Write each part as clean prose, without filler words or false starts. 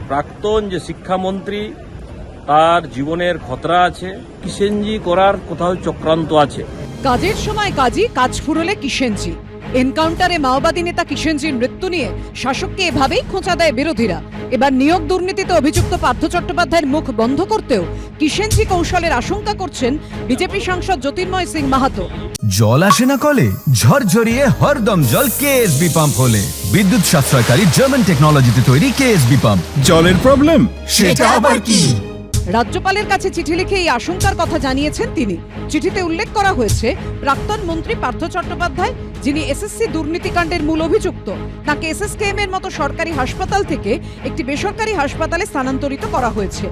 প্রাক্তন যে শিক্ষামন্ত্রী তার জীবনের খতরা আছে, কিষেনজি করার কোথাও চক্রান্ত আছে। কাজের সময় কাজী, কাজ ফুরলে কিষেনজি। এনকাউন্টারে মাওবাদী নেতা কিষেনজির মৃত্যু নিয়ে শাসককে এভাবেই খোঁচা দেয় বিরোধীরা। এবার নিয়োগ দুর্নীতিতে অভিযুক্ত পার্থ চট্টোপাধ্যায়ের মুখ বন্ধ করতেও কিষেনজি কৌশলের আশঙ্কা করছেন বিজেপি সাংসদ জ্যোতির্ময় সিং মাহাতো। জল আসে না কলে, ঝরঝরিয়ে হরদম জল কেএসবি পাম্প হলে। বিদ্যুৎ সাশ্রয়কারী জার্মান টেকনোলজিতে তৈরি কেএসবি পাম্প। জলের প্রবলেম সেটা আবার কি? রাজ্যপালের কাছে চিঠি লিখে এই আশঙ্কার কথা জানিয়েছেন তিনি। চিঠিতে উল্লেখ করা হয়েছে, প্রাক্তন মন্ত্রী পার্থ চট্টোপাধ্যায়, যিনি এসএসসি দুর্নীতিকাণ্ডের মূল অভিযুক্ত, তাকে এসএসকেএম এর মতো সরকারি হাসপাতাল থেকে একটি বেসরকারি হাসপাতালে স্থানান্তরিত করা হয়েছে।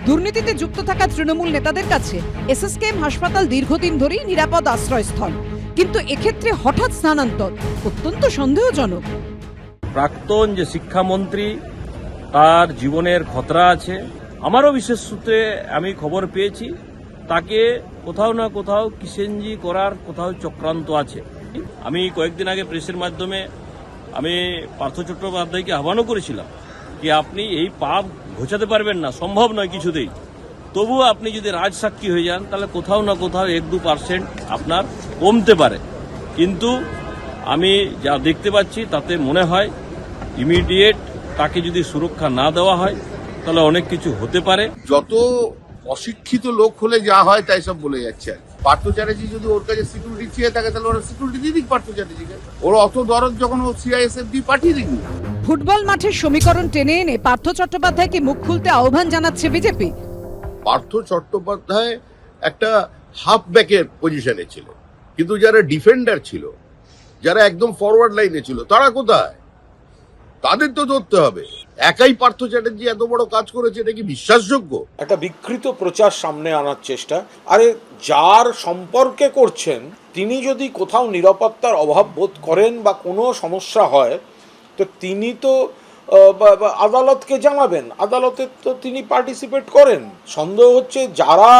দুর্নীতিতে যুক্ত থাকা তৃণমূল নেতাদের কাছে এসএসকেএম হাসপাতাল দীর্ঘদিন ধরেই নিরাপদ আশ্রয়স্থল, কিন্তু এক্ষেত্রে হঠাৎ স্থানান্তর অত্যন্ত সন্দেহজনক। প্রাক্তন যে শিক্ষামন্ত্রী তার জীবনের খতরা আছে। আমারও বিশেষ সূত্রে আমি খবর পেয়েছি তাকে কোথাও না কোথাও কিষেনজি করার কোথাও চক্রান্ত আছে। আমি কয়েকদিন আগে প্রেসের মাধ্যমে আমি পার্থ চট্টোপাধ্যায়কে আহ্বানও করেছিলাম যে আপনি এই পাপ ঘোচাতে পারবেন না, সম্ভব নয় কিছুতেই। তবুও আপনি যদি রাজসাক্ষী হয়ে যান তাহলে কোথাও না কোথাও 1-2% আপনার কমতে পারে। কিন্তু আমি যা দেখতে পাচ্ছি তাতে মনে হয় ইমিডিয়েট তাকে যদি সুরক্ষা না দেওয়া হয় তাহলে অনেক কিছু হতে পারে। যত অশিক্ষিত লোক হলে যা হয় তাই সব বলে যাচ্ছে। পার্থ চ্যাটার্জি যদি ওর কাছে সিকিউরিটি চেয়ে থাকে তাহলে ওরা সিকিউরিটি দিয়ে দিক পার্থ চ্যাটার্জিকে। ওর অত দরদ যখন ও সিআইএসএফ দিয়ে পাঠিয়ে দিন। ফুটবল মাঠের সমীকরণ টেনে এনে পার্থ চট্টোপাধ্যায়কে মুখ খুলতে আহ্বান জানাচ্ছে বিজেপি। পার্থ চট্টোপাধ্যায় একটা হাফ ব্যাকের পজিশনে ছিল, কিন্তু যারা ডিফেন্ডার ছিল, যারা একদম ফরওয়ার্ড লাইনে ছিল, তারা কোথায়? তাদের তো ধরতে হবে। একাই পার্থ চ্যাটার্জি এত বড় কাজ করেছে, এটা কি বিশ্বাসযোগ্য? একটা বিকৃত প্রচার সামনে আনার চেষ্টা। আরে যার সম্পর্কে করছেন তিনি যদি কোথাও নিরাপত্তার অভাব বোধ করেন বা কোনো সমস্যা হয় তো তিনি তো আদালতকে জানাবেন, আদালতে তো তিনি পার্টিসিপেট করেন। সন্দেহ হচ্ছে যারা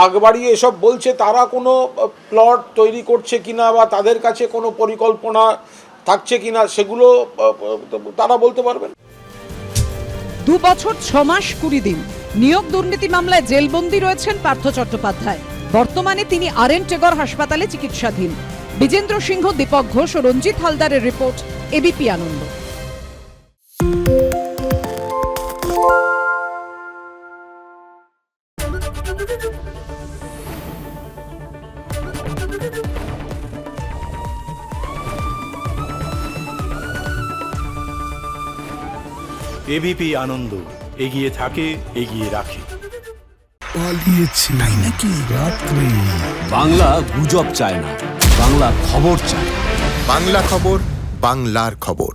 আগ বাড়িয়ে এসব বলছে তারা কোনো প্লট তৈরি করছে কিনা বা তাদের কাছে কোনো পরিকল্পনা থাকছে কিনা সেগুলো তারা বলতে পারবেন। 2 বছর 6 মাস 20 দিন নিয়োগ দুর্নীতি মামলায় জেলবন্দি রয়েছেন পার্থ চট্টোপাধ্যায়। বর্তমানে তিনি আর.এন. টেগর হাসপাতালে চিকিৎসাধীন। বিজেন্দ্র সিংহ, দীপক ঘোষ ও রঞ্জিত হালদারের রিপোর্ট, এবিপি আনন্দ। এবিপি আনন্দ, এগিয়ে থাকে, এগিয়ে রাখে। পালিয়েছে তাই নাকি? রাত্রে বাংলা গুজব চায় না, বাংলা খবর চায়। বাংলা খবর, বাংলার খবর।